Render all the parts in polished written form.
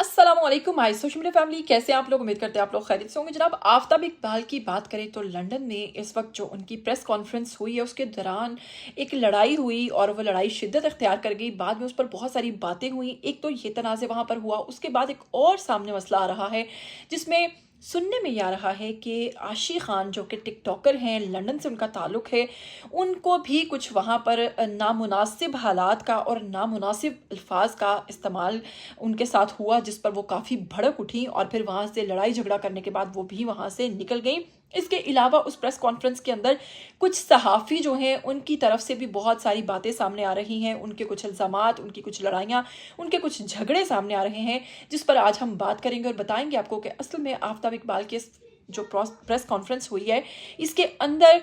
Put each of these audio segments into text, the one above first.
अस्सलाम वालेकुम my social media family, कैसे हैं आप लोग। उम्मीद करते हैं आप लोग खैरियत से होंगे। जनाब आफ्ताब इकबाल की बात करें तो लंदन में इस वक्त जो उनकी प्रेस कॉन्फ्रेंस हुई है उसके दौरान एक लड़ाई हुई और वो लड़ाई शिद्दत इख्तियार कर गई। बाद में उस पर बहुत सारी बातें हुई। एक तो ये तनाज़े वहाँ पर हुआ, उसके बाद एक और सामने मसला आ रहा है जिसमें सुनने में ये आ रहा है कि आशी खान जो कि टिकटॉकर हैं, लंदन से उनका ताल्लुक़ है, उनको भी कुछ वहाँ पर नामुनासिब हालात का और नामुनासिब अल्फाज का इस्तेमाल उनके साथ हुआ, जिस पर वो काफ़ी भड़क उठी और फिर वहाँ से लड़ाई झगड़ा करने के बाद वो भी वहाँ से निकल गई। इसके अलावा उस प्रेस कॉन्फ्रेंस के अंदर कुछ सहाफ़ी जो हैं उनकी तरफ से भी बहुत सारी बातें सामने आ रही हैं, उनके कुछ इल्ज़ामात, उनकी कुछ लड़ाइयाँ, उनके कुछ झगड़े सामने आ रहे हैं, जिस पर आज हम बात करेंगे और बताएंगे आपको कि असल में आफ्ताब इकबाल के जो प्रेस कॉन्फ्रेंस हुई है इसके अंदर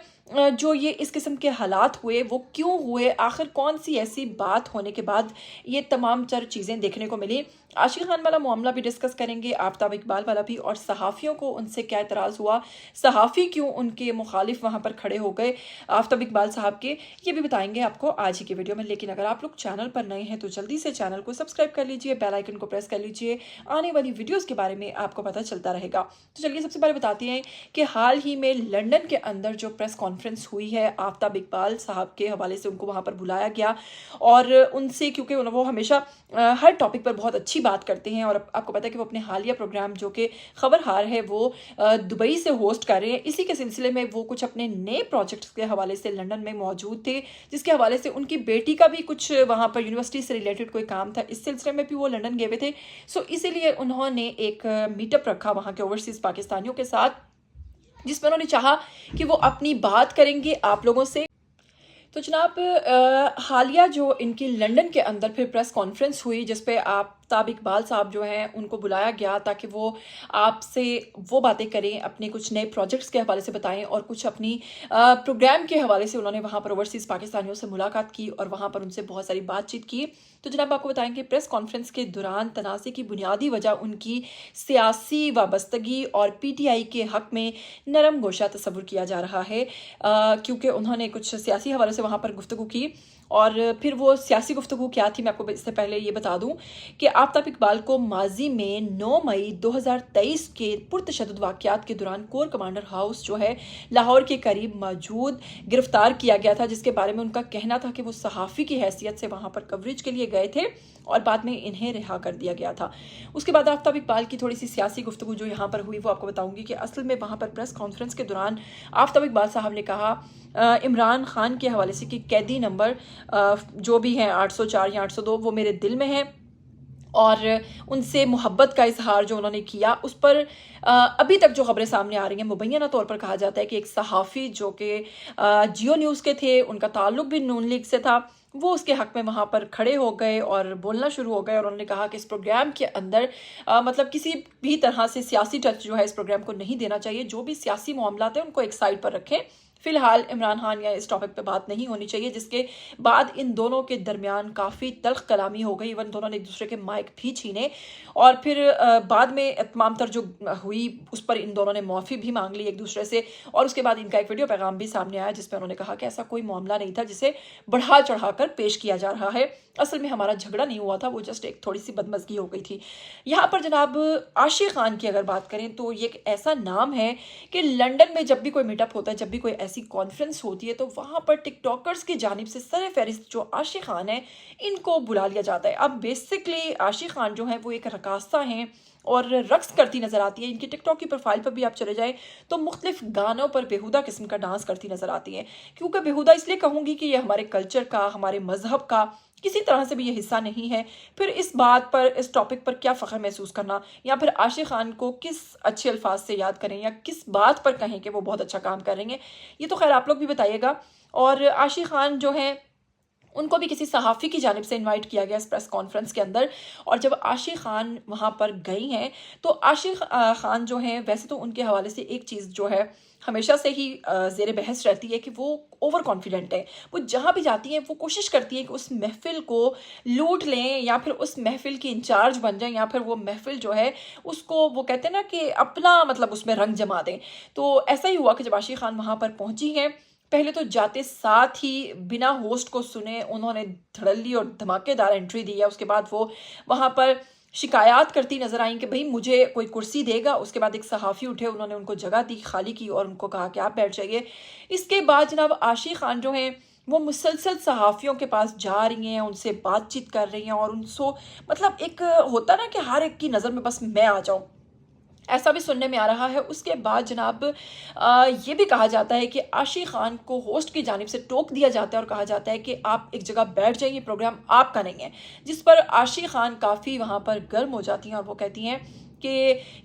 जो ये इस किस्म के हालात हुए वो क्यों हुए, आखिर कौन सी ऐसी बात होने के बाद ये तमाम चीज़ें देखने को मिली। आशिक खान वाला मामला भी डिस्कस करेंगे, आफ्ताब इकबाल वाला भी, और सहाफ़ियों को उनसे क्या एतराज़ हुआ, सहाफ़ी क्यों उनके मुखालिफ वहाँ पर खड़े हो गए आफ्ताब इकबाल साहब के, ये भी बताएंगे आपको आज ही की वीडियो में। लेकिन अगर आप लोग चैनल पर नए हैं तो जल्दी से चैनल को सब्सक्राइब कर लीजिए, बेल आइकन को प्रेस कर लीजिए, आने वाली वीडियोज़ के बारे में आपको पता चलता रहेगा। तो चलिए सबसे पहले बताते हैं कि हाल ही में लंदन के अंदर जो प्रेस कॉन्फ्रेंस हुई है आफ्ताब इकबाल साहब के हवाले से, उनको वहाँ पर बुलाया गया और उनसे, क्योंकि वो हमेशा हर टॉपिक पर बहुत अच्छी बात करते हैं और आपको पता है कि वो अपने हालिया प्रोग्राम जो कि खबर हार है वो दुबई से होस्ट कर रहे हैं। इसी के सिलसिले में वो कुछ अपने नए प्रोजेक्ट्स के हवाले से लंदन में मौजूद थे, जिसके हवाले से उनकी बेटी का भी कुछ वहाँ पर यूनिवर्सिटी से रिलेटेड कोई काम था, इस सिलसिले में भी वो लंदन गए हुए थे। सो इसीलिए उन्होंने एक मीटअप रखा वहाँ के ओवरसीज़ पाकिस्तानियों के साथ, जिसमें उन्होंने चाहा कि वो अपनी बात करेंगे आप लोगों से। तो जनाब हालिया जो इनकी लंदन के अंदर फिर प्रेस कॉन्फ्रेंस हुई जिस पे आफ्ताब इकबाल साहब जो हैं उनको बुलाया गया ताकि वो आपसे वो बातें करें, अपने कुछ नए प्रोजेक्ट्स के हवाले से बताएं और कुछ अपनी प्रोग्राम के हवाले से उन्होंने वहाँ पर ओवरसीज़ पाकिस्तानियों से मुलाकात की और वहाँ पर उनसे बहुत सारी बातचीत की। तो जनाब आपको बताएंगे प्रेस कॉन्फ्रेंस के दौरान तनाज़े की बुनियादी वजह उनकी सियासी वाबस्तगी और PTI के हक़ में नरम गोशा तस्वुर किया जा रहा है, क्योंकि उन्होंने कुछ सियासी हवाले से वहाँ पर गुफ्तगू की। और फिर वो सियासी गुफ्तगू क्या थी मैं आपको इससे पहले ये बता दूं कि आफ्ताब इकबाल को माजी में 9 मई 2023 के पुरतशद्दुद वाक़यात के दौरान कोर कमांडर हाउस जो है लाहौर के करीब मौजूद गिरफ्तार किया गया था, जिसके बारे में उनका कहना था कि वो सहाफ़ी की हैसियत से वहाँ पर कवरेज के लिए गए थे और बाद में इन्हें रिहा कर दिया गया था। उसके बाद आफ्ताब इकबाल की थोड़ी सी सियासी गुफ्तगू जो यहाँ पर हुई वो आपको बताऊंगी कि असल में वहाँ पर प्रेस कॉन्फ्रेंस के दौरान आफ्ताब इकबाल साहब ने कहा इमरान खान के हवाले से कि कैदी नंबर जो भी हैं 804 या 802 वो मेरे दिल में है, और उनसे मोहब्बत का इजहार जो उन्होंने किया उस पर अभी तक जो खबरें सामने आ रही हैं मुबैना तौर पर कहा जाता है कि एक सहाफ़ी जो कि जियो न्यूज़ के थे, उनका ताल्लुक़ भी नून लीग से था, वो उसके हक़ में वहाँ पर खड़े हो गए और बोलना शुरू हो गए और उन्होंने कहा कि इस प्रोग्राम के अंदर मतलब किसी भी तरह से सियासी टच जो है इस प्रोग्राम को नहीं देना चाहिए, जो भी सियासी मामलात हैं उनको एक साइड पर रखें, फिलहाल इमरान खान या इस टॉपिक पे बात नहीं होनी चाहिए। जिसके बाद इन दोनों के दरमियान काफ़ी तल्ख कलामी हो गई, इवन दोनों ने एक दूसरे के माइक भी छीने और फिर बाद में तमाम तर जो हुई उस पर इन दोनों ने माफ़ी भी मांग ली एक दूसरे से। और उसके बाद इनका एक वीडियो पैगाम भी सामने आया जिसमें उन्होंने कहा कि ऐसा कोई मामला नहीं था जिसे बढ़ा चढ़ा कर पेश किया जा रहा है, असल में हमारा झगड़ा नहीं हुआ था, वो जस्ट एक थोड़ी सी बदमज़गी हो गई थी। यहाँ पर जनाब आशिक खान की अगर बात करें तो ये एक ऐसा नाम है कि लंदन में जब भी कोई मीटअप होता है, जब भी कोई ऐसी कॉन्फ्रेंस होती है तो वहाँ पर टिकटॉकर्स की जानिब से सर फहरिस्त जो आशिक खान है इनको बुला लिया जाता है। अब बेसिकली आशिक खान जो है वो एक रकासा हैं और रक्स करती नज़र आती है। इनकी टिकटॉक की प्रोफाइल पर भी आप चले जाएं तो मुख्तलिफ गानों पर बेहुदा किस्म का डांस करती नज़र आती हैं। क्योंकि बेहुदा इसलिए कहूँगी कि ये हमारे कल्चर का, हमारे मज़हब का किसी तरह से भी ये हिस्सा नहीं है। फिर इस बात पर, इस टॉपिक पर क्या फ़ख्र महसूस करना, या फिर आशिक खान को किस अच्छे अल्फाज से याद करें या किस बात पर कहें कि वो बहुत अच्छा काम कर रही हैं, ये तो खैर आप लोग भी बताइएगा। और आशिक खान जो हैं उनको भी किसी सहाफ़ी की जानिब से इनवाइट किया गया इस प्रेस कॉन्फ्रेंस के अंदर, और जब आशिक खान वहाँ पर गई हैं तो आशिक खान जो हैं वैसे तो उनके हवाले से एक चीज़ जो है हमेशा से ही ज़ेर बहस रहती है कि वो ओवर कॉन्फिडेंट है। वो जहाँ भी जाती हैं वो कोशिश करती है कि उस महफ़िल को लूट लें या फिर उस महफ़िल की इंचार्ज बन जाएं, या फिर वो महफ़िल जो है उसको वो कहते हैं ना कि अपना मतलब उसमें रंग जमा दें। तो ऐसा ही हुआ कि जब आशिक खान वहाँ पर पहुँची हैं, पहले तो जाते साथ ही बिना होस्ट को सुने उन्होंने धड़ल्ली और धमाकेदार एंट्री दी है। उसके बाद वो वहाँ पर शिकायत करती नजर आई कि भाई मुझे कोई कुर्सी देगा। उसके बाद एक सहाफ़ी उठे, उन्होंने उनको जगह दी, खाली की और उनको कहा कि आप बैठ जाइए। इसके बाद जनाब आशी खान जो हैं वो मुसलसल सहाफ़ियों के पास जा रही हैं, उनसे बातचीत कर रही हैं और उनसे मतलब एक होता ना कि हर एक की नज़र में बस मैं आ जाऊँ, ऐसा भी सुनने में आ रहा है। उसके बाद जनाब ये भी कहा जाता है कि आशी खान को होस्ट की जानिब से टोक दिया जाता है और कहा जाता है कि आप एक जगह बैठ जाइए, प्रोग्राम आपका नहीं है। जिस पर आशी खान काफ़ी वहाँ पर गर्म हो जाती हैं और वो कहती हैं कि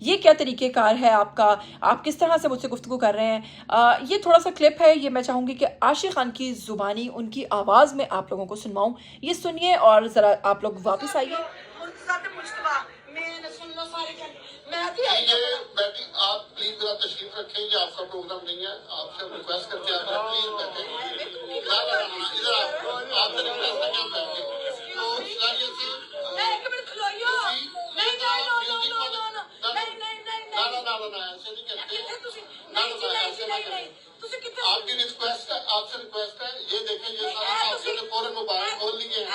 ये क्या तरीक़ेकार है आपका, आप किस तरह से मुझसे गुफ्तगू कर रहे हैं। ये थोड़ा सा क्लिप है, ये मैं चाहूँगी कि आशी खान की ज़ुबानी उनकी आवाज़ में आप लोगों को सुनवाऊँ। ये सुनिए और ज़रा आप लोग वापस आइए। आप प्लीज जरा तशरीफ रखें, ये आपका प्रोग्राम नहीं है, आपसे रिक्वेस्ट करते हैं आप प्लीज बैठें। इधर आपसे रिक्वेस्ट है कि आप बैठें। तो इस्लामिया से ऐसे नहीं करते, आपकी रिक्वेस्ट है, आपसे रिक्वेस्ट है। ये देखें, ये सारा आपके फौरन मोबाइल खोल लिए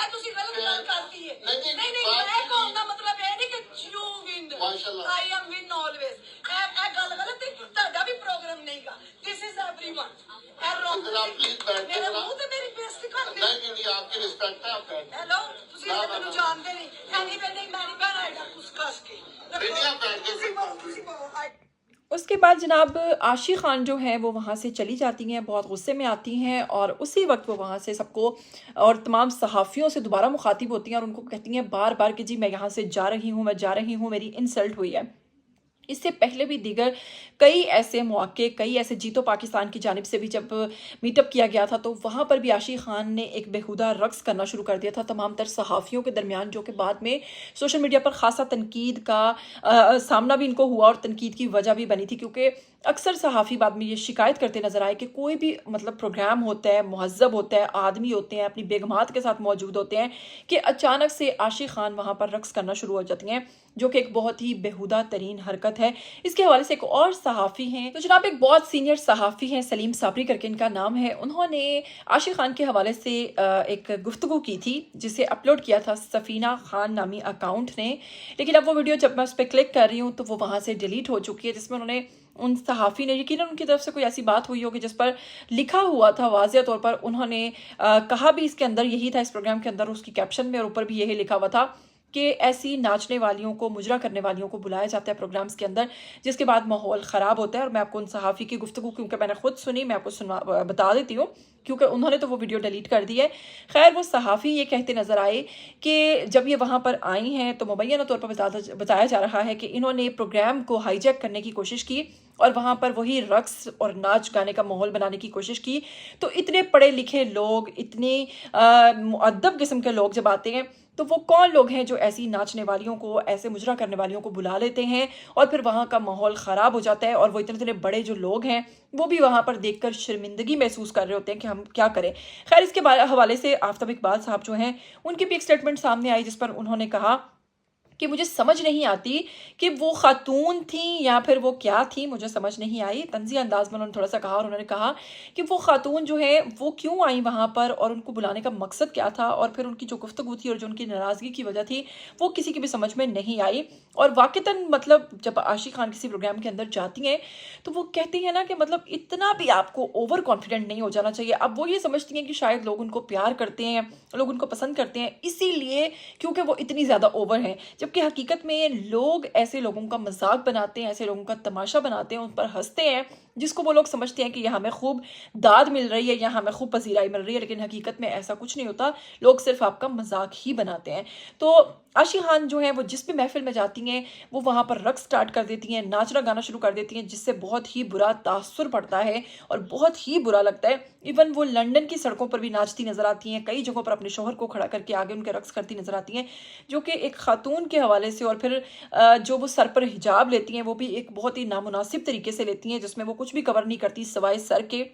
माशाल्लाह। I am win always. I गल गलत है, ताड़ा भी प्रोग्राम नहीं का। This is everyone. मेरे मुंह ते मेरी बेइज्जती कर दी। नहीं, आपकी रिस्पेक्ट है, आप बैठ। हेलो, तुसी मैनू जानदे नहीं। नहीं मेरी बहन आएगा कुछ कस के। बेटियां बैठ के उसके बाद जनाब आशी खान जो हैं वो वहाँ से चली जाती हैं, बहुत गुस्से में आती हैं और उसी वक्त वो वहाँ से सबको और तमाम सहाफ़ियों से दोबारा मुखातिब होती हैं और उनको कहती हैं बार बार कि जी मैं यहाँ से जा रही हूँ, मैं जा रही हूँ, मेरी इंसल्ट हुई है। इससे पहले भी दीगर कई ऐसे मौके, कई ऐसे जीतो पाकिस्तान की जानिब से भी जब मीटअप किया गया था तो वहाँ पर भी आशी खान ने एक बेहुदा रक़्स करना शुरू कर दिया था तमाम तर सहाफ़ियों के दरमियान, जो कि बाद में सोशल मीडिया पर ख़ासा तनकीद का सामना भी इनको हुआ और तनकीद की वजह भी बनी थी, क्योंकि अक्सर सहाफ़ी बाद में ये शिकायत करते नज़र आए कि कोई भी मतलब प्रोग्राम होता है, मुहज़्ज़ब होता है, आदमी होते हैं, अपनी बेगमात के साथ मौजूद होते हैं कि अचानक से आशी खान वहाँ पर रक़्स करना शुरू हो जाती हैं, जो कि एक बहुत ही बेहुदा तरीन हरकत है। इसके हवाले से एक और सहाफ़ी हैं, तो जनाब एक बहुत सीनियर सहाफ़ी हैं, सलीम साबरी करके इनका नाम है। उन्होंने आशी खान के हवाले से एक गुफ्तगू की थी जिसे अपलोड किया था सफ़ीना खान नामी अकाउंट ने, लेकिन अब वो वीडियो जब मैं उस पर क्लिक कर रही हूँ तो वो वहाँ से डिलीट हो चुकी है, जिसमें उन्होंने उन सहाफ़ी ने यकीनन उनकी तरफ से कोई ऐसी बात हुई होगी जिस पर लिखा हुआ था वाज़ेह तौर पर। उन्होंने कहा भी इसके अंदर यही था, इस प्रोग्राम के अंदर उसकी कैप्शन में और ऊपर भी यही लिखा हुआ था कि ऐसी नाचने वालियों को, मुजरा करने वालियों को बुलाया जाता है प्रोग्राम्स के अंदर, जिसके बाद माहौल ख़राब होता है। और मैं आपको उन सहाफ़ी की गुफ्तगू, क्योंकि मैंने खुद सुनी, मैं आपको बता देती हूँ, क्योंकि उन्होंने तो वो वीडियो डिलीट कर दी है। खैर वो सहाफ़ी ये कहते नज़र आए कि जब ये वहाँ पर आई हैं तो मुबैना तौर पर बताया जा रहा है कि इन्होंने प्रोग्राम को हाईजैक करने की कोशिश की और वहाँ पर वही रक़्स और नाच गाने का माहौल बनाने की कोशिश की। तो इतने पढ़े लिखे लोग, इतने मुअद्दब किस्म के लोग जब आते हैं तो वो कौन लोग हैं जो ऐसी नाचने वालियों को, ऐसे मुजरा करने वालियों को बुला लेते हैं और फिर वहाँ का माहौल ख़राब हो जाता है। और वो इतने इतने बड़े जो लोग हैं वो भी वहाँ पर देखकर शर्मिंदगी महसूस कर रहे होते हैं कि हम क्या करें। खैर इसके हवाले से आफ्ताब इकबाल साहब जो हैं उनकी भी एक स्टेटमेंट सामने आई जिस पर उन्होंने कहा कि मुझे समझ नहीं आती कि वो खातून थी या फिर वो क्या थी, मुझे समझ नहीं आई। तंज़िया अंदाज में उन्होंने थोड़ा सा कहा और उन्होंने कहा कि वो खातून जो है वो क्यों आई वहाँ पर और उनको बुलाने का मकसद क्या था और फिर उनकी जो गुफ्तगू थी और जो उनकी नाराज़गी की वजह थी वो किसी की भी समझ में नहीं आई। और वाक़तन मतलब जब आशी खान किसी प्रोग्राम के अंदर जाती हैं तो वो कहती हैं ना कि मतलब इतना भी आपको ओवर कॉन्फिडेंट नहीं हो जाना चाहिए। अब वो ये समझती हैं कि शायद लोग उनको प्यार करते हैं, लोग उनको पसंद करते हैं, इसीलिए क्योंकि वो इतनी ज़्यादा ओवर हैं, जबकि हकीकत में लोग ऐसे लोगों का मजाक बनाते हैं, ऐसे लोगों का तमाशा बनाते हैं, उन पर हंसते हैं, जिसको वो लोग समझते हैं कि यहाँ हमें खूब दाद मिल रही है, यहाँ हमें खूब पजीराई मिल रही है, लेकिन हकीकत में ऐसा कुछ नहीं होता। लोग सिर्फ आपका मजाक ही बनाते हैं। तो आशी खान जो है वो जिस भी महफिल में जाती हैं वो वहाँ पर रक़्स स्टार्ट कर देती हैं, नाचना गाना शुरू कर देती हैं, जिससे बहुत ही बुरा तासुर पड़ता है और बहुत ही बुरा लगता है। इवन वो लंदन की सड़कों पर भी नाचती नज़र आती हैं, कई जगहों पर अपने शोहर को खड़ा करके आगे उनके रक़्स करती नज़र आती हैं, जो कि एक खातून के हवाले से। और फिर जो वो सर पर हिजाब लेती हैं वो भी एक बहुत ही नामुनासिब तरीके से लेती हैं, जिसमें वो कुछ भी कवर नहीं करती सवाए सर के।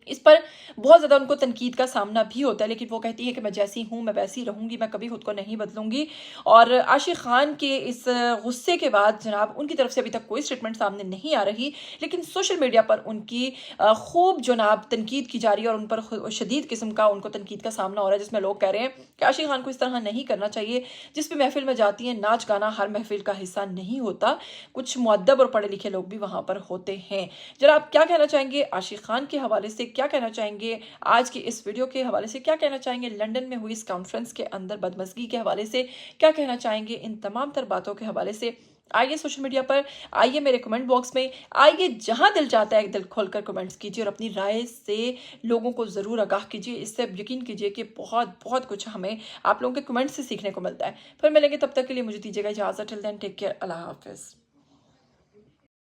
اس پر بہت زیادہ ان کو تنقید کا سامنا بھی ہوتا ہے، لیکن وہ کہتی ہے کہ میں جیسی ہوں میں ویسی رہوں گی، میں کبھی خود کو نہیں بدلوں گی۔ اور عاشق خان کے اس غصے کے بعد جناب ان کی طرف سے ابھی تک کوئی اسٹیٹمنٹ سامنے نہیں آ رہی، لیکن سوشل میڈیا پر ان کی خوب جناب تنقید کی جا رہی ہے، اور ان پر شدید قسم کا ان کو تنقید کا سامنا ہو رہا ہے، جس میں لوگ کہہ رہے ہیں کہ عاشق خان کو اس طرح نہیں کرنا چاہیے، جس بھی محفل میں جاتی ہیں ناچ گانا ہر محفل کا حصہ نہیں ہوتا، کچھ مؤدب اور پڑھے لکھے لوگ بھی وہاں پر ہوتے ہیں۔ جناب کیا کہنا چاہیں گے عاشق خان کے حوالے سے، کیا کہنا چاہیں گے آج کی اس ویڈیو کے حوالے سے، کیا کہنا چاہیں گے لنڈن میں ہوئی اس کانفرنس کے اندر بدمزگی کے حوالے سے، کیا کہنا چاہیں گے ان تمام تر باتوں کے حوالے سے؟ آئیے سوشل میڈیا پر، آئیے میرے کمنٹ باکس میں، آئیے جہاں دل چاہتا ہے دل کھول کر کمنٹس کیجیے اور اپنی رائے سے لوگوں کو ضرور آگاہ کیجیے۔ اس سے یقین کیجیے کہ بہت کچھ ہمیں آپ لوگوں کے کمنٹ سے سیکھنے کو ملتا ہے۔ پھر ملیں گے، تب تک کے لیے مجھے دیجیے گا اجازت۔ ٹل دین ٹیک کیئر، اللہ حافظ۔